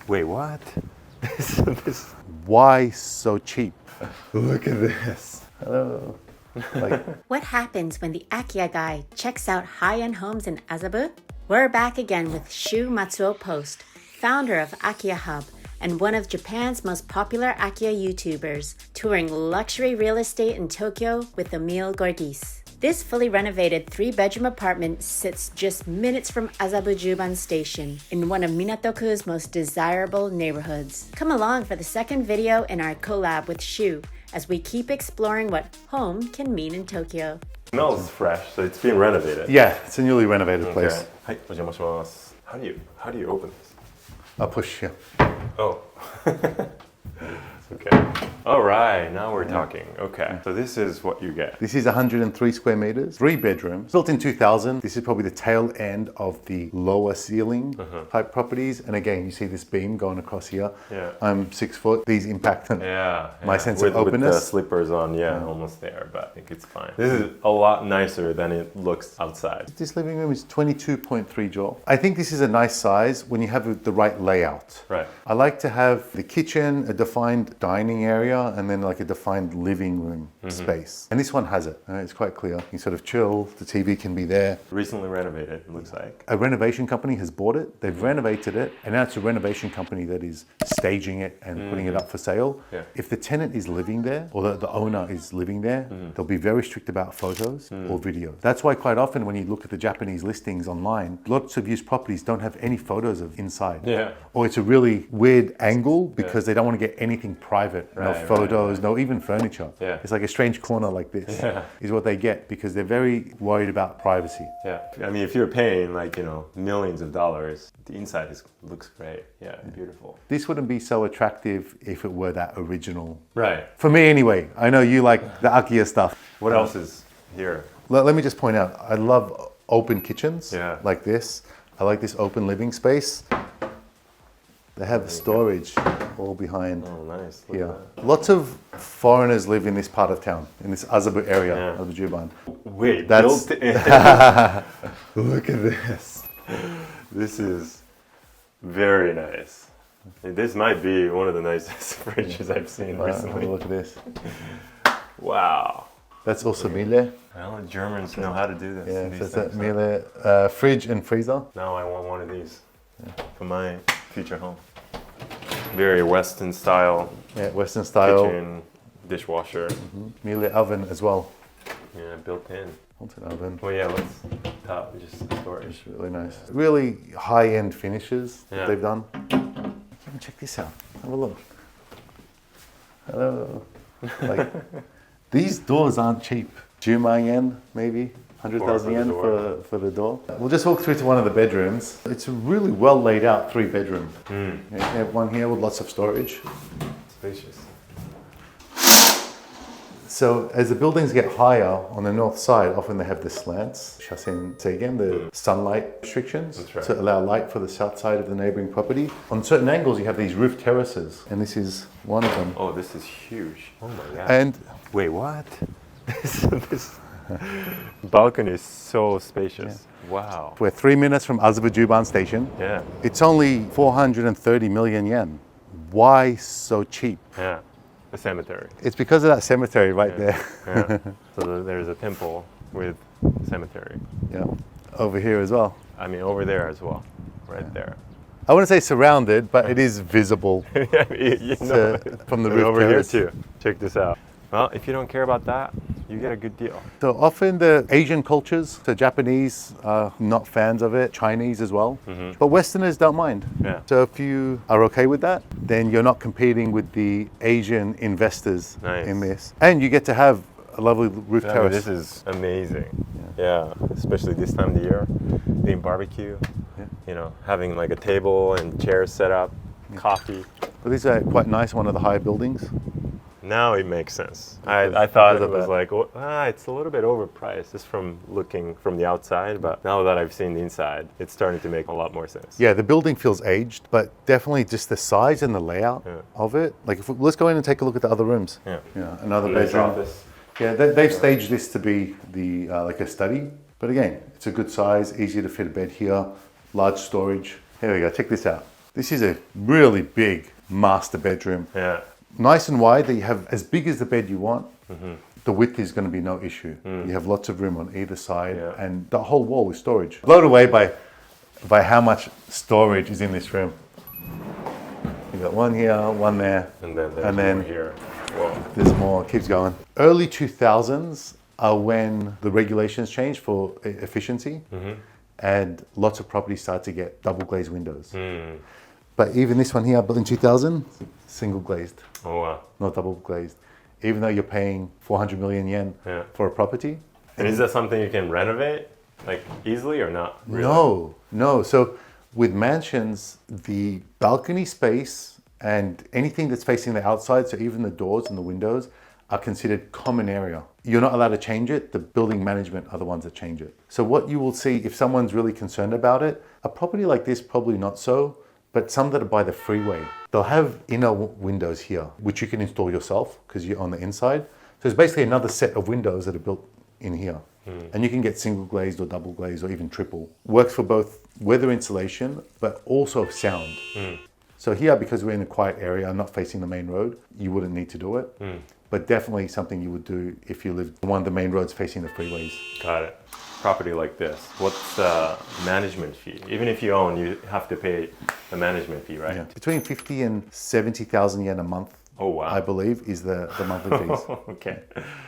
Wait, what? Why so cheap? Look at this. Hello. What happens when the Akiya guy checks out high-end homes in Azabu? We're back again with Shu Matsuo Post, founder of AkiyaHub and one of Japan's most popular Akiya YouTubers, touring luxury real estate in Tokyo with Emil Gorgees. This fully renovated 3-bedroom apartment sits just minutes from Azabu-Juban Station in one of Minatoku's most desirable neighborhoods. Come along for the second video in our collab with Shu as we keep exploring what home can mean in Tokyo. It smells fresh, so it's being renovated. Yeah, it's a newly renovated place. Hi, お邪魔します. How do you open this? I'll push here. Oh. Okay. All right, now we're talking. Okay, so this is what you get. This is 103 square meters, 3 bedrooms, built in 2000. This is probably the tail end of the lower ceiling type properties. And again, you see this beam going across here. Yeah. I'm 6 foot. These impact my sense with, of openness. With the slippers on, almost there, but I think it's fine. This is a lot nicer than it looks outside. This living room is 22.3 jaw. I think this is a nice size when you have the right layout. Right. I like to have the kitchen, a defined dining area, and then like a defined living room space. And this one has it. It's quite clear. You sort of chill, the TV can be there. Recently renovated, it looks like. A renovation company has bought it, they've renovated it, and now it's a renovation company that is staging it and putting it up for sale. Yeah. If the tenant is living there, or the owner is living there, they'll be very strict about photos or video. That's why quite often when you look at the Japanese listings online, lots of used properties don't have any photos of inside. Yeah. Or it's a really weird angle because they don't want to get anything private. No photos, no even furniture. Yeah. It's like a strange corner like this is what they get because they're very worried about privacy. Yeah. I mean, if you're paying like, millions of dollars, the inside looks great. Yeah, beautiful. This wouldn't be so attractive if it were that original. Right. For me anyway. I know you like the Akiya stuff. What else is here? Let me just point out, I love open kitchens like this. I like this open living space. They have storage all behind nice. here. Lots of foreigners live in this part of town, in this Azabu area, Azabu-Juban. Wait, that's... built in. Look at this. This is very nice. This might be one of the nicest fridges I've seen recently. Look at this. Wow. That's also Miele. Well, Germans know how to do this. Yeah, so that's Miele fridge and freezer. Now I want one of these for my future home. Very Western style. Yeah, Western style. Kitchen, dishwasher. Miele oven as well. Yeah, built in. Built-in oven. Well, yeah, let's top just storage. It's really nice. Really high-end finishes that they've done. Check this out. Have a look. Hello. Like, these doors aren't cheap. 10 万 yen, maybe. 100,000 yen for the door. We'll just walk through to one of the bedrooms. It's a really well laid out 3-bedroom. You have one here with lots of storage. Spacious. So as the buildings get higher on the north side, often they have the slants, the sunlight restrictions to allow light for the south side of the neighboring property. On certain angles, you have these roof terraces, and this is one of them. Oh, this is huge. Oh my God. And wait, what? This balcony is so spacious. Wow. We're 3 minutes from Azabu-Juban Station. Yeah. It's only 430 million yen. Why so cheap? Yeah. The cemetery. It's because of that cemetery there. Yeah. So there's a temple with cemetery. Yeah. Over here as well. I mean, over there as well. Right there. I wouldn't say surrounded, but it is visible from the roof over terrace. Here too. Check this out. Well, if you don't care about that, you get a good deal. So often the Asian cultures, the Japanese are not fans of it, Chinese as well, but Westerners don't mind. Yeah. So if you are okay with that, then you're not competing with the Asian investors in this. And you get to have a lovely roof terrace. This is amazing. Yeah, especially this time of the year, being barbecue, having like a table and chairs set up, coffee. But these are quite nice, one of the higher buildings. Now it makes sense. I thought it was like, it's a little bit overpriced just from looking from the outside, but now that I've seen the inside, it's starting to make a lot more sense. Yeah, the building feels aged, but definitely just the size and the layout of it. Like, let's go in and take a look at the other rooms. Yeah. Another bedroom. Yeah, they've staged this to be the like a study, but again, it's a good size, easy to fit a bed here, large storage. Here we go, check this out. This is a really big master bedroom. Yeah. Nice and wide, that you have as big as the bed you want. The width is going to be no issue. You have lots of room on either side, and the whole wall is storage. Blown away by how much storage is in this room. You got one here, one there, And then more here. Whoa. There's more. Keeps going. Early 2000s are when the regulations changed for efficiency, and lots of properties start to get double glazed windows. But even this one here, built in 2000, single glazed. Oh wow. Not double glazed. Even though you're paying 400 million yen for a property. And is that something you can renovate like easily or not? Really? No. So with mansions, the balcony space and anything that's facing the outside, so even the doors and the windows, are considered common area. You're not allowed to change it. The building management are the ones that change it. So what you will see, if someone's really concerned about it, a property like this, probably not so, but some that are by the freeway, they'll have inner windows here, which you can install yourself because you're on the inside. So it's basically another set of windows that are built in here. And you can get single glazed or double glazed or even triple. Works for both weather insulation, but also sound. So here, because we're in a quiet area, not facing the main road, you wouldn't need to do it. But definitely something you would do if you lived on one of the main roads facing the freeways. Got it. Property like this, what's the management fee? Even if you own, you have to pay a management fee, right? Yeah. Between 50 and 70,000 yen a month. Oh wow. I believe is the monthly fees. Okay.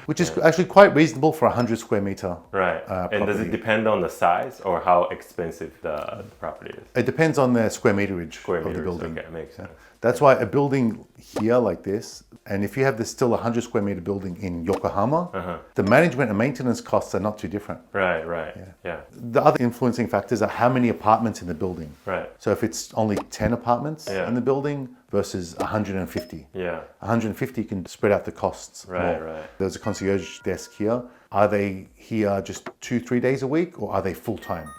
Which is actually quite reasonable for a 100 square meter. Right. And does it depend on the size or how expensive the property is? It depends on the square meterage of the building. Okay, makes sense. That's why a building here like this, and if you have this still 100 square meter building in Yokohama, the management and maintenance costs are not too different. Right. Yeah. The other influencing factors are how many apartments in the building. Right. So if it's only 10 apartments in the building versus 150. Yeah. 150 can spread out the costs more. Right. There's a concierge desk here. Are they here just 2-3 days a week, or are they full time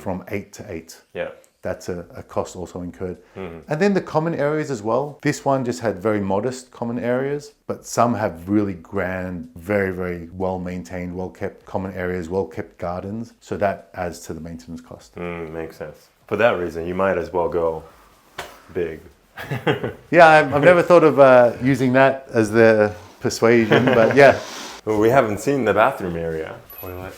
from 8 to 8? Yeah. That's a cost also incurred. And then the common areas as well. This one just had very modest common areas, but some have really grand, very, very well maintained, well kept common areas, well kept gardens. So that adds to the maintenance cost. Makes sense. For that reason, you might as well go big. Yeah, I've never thought of using that as the persuasion, but yeah. Well, we haven't seen the bathroom area. Toilet.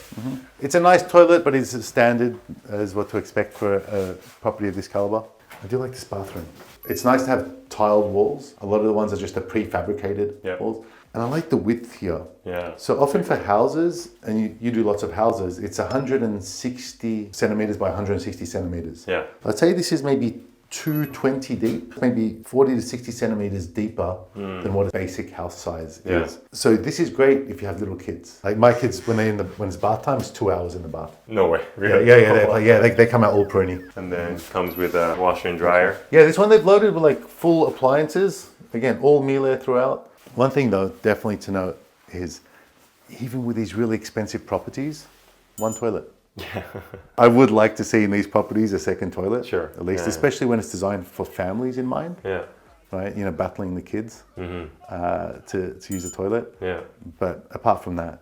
It's a nice toilet, but it's standard as what to expect for a property of this caliber. I do like this bathroom. It's nice to have tiled walls. A lot of the ones are just the prefabricated walls. And I like the width here. Yeah. So often for houses, and you do lots of houses, it's 160 centimeters by 160 centimeters. Yeah. I'd say this is maybe 220 deep, maybe 40 to 60 centimeters deeper than what a basic house size is. So this is great if you have little kids. Like my kids, when it's bath time, it's 2 hours in the bath. No way, really? They come out all pruny. And then it comes with a washer and dryer. Yeah, this one they've loaded with like full appliances. Again, all Miele throughout. One thing though, definitely to note is, even with these really expensive properties, one toilet. I would like to see in these properties a second toilet, sure, at least, especially when it's designed for families in mind. Yeah. Right, battling the kids to use the toilet. Yeah. But apart from that,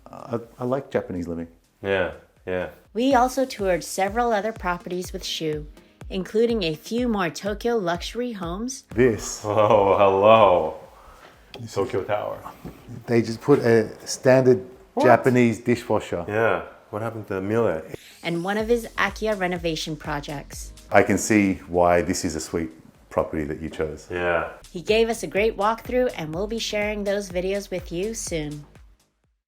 I like Japanese living. Yeah. We also toured several other properties with Shu, including a few more Tokyo luxury homes. This. Oh, hello. Tokyo Tower. They just put a standard Japanese dishwasher. Yeah. What happened to Miele? And one of his Akiya renovation projects. I can see why this is a sweet property that you chose. Yeah. He gave us a great walkthrough, and we'll be sharing those videos with you soon.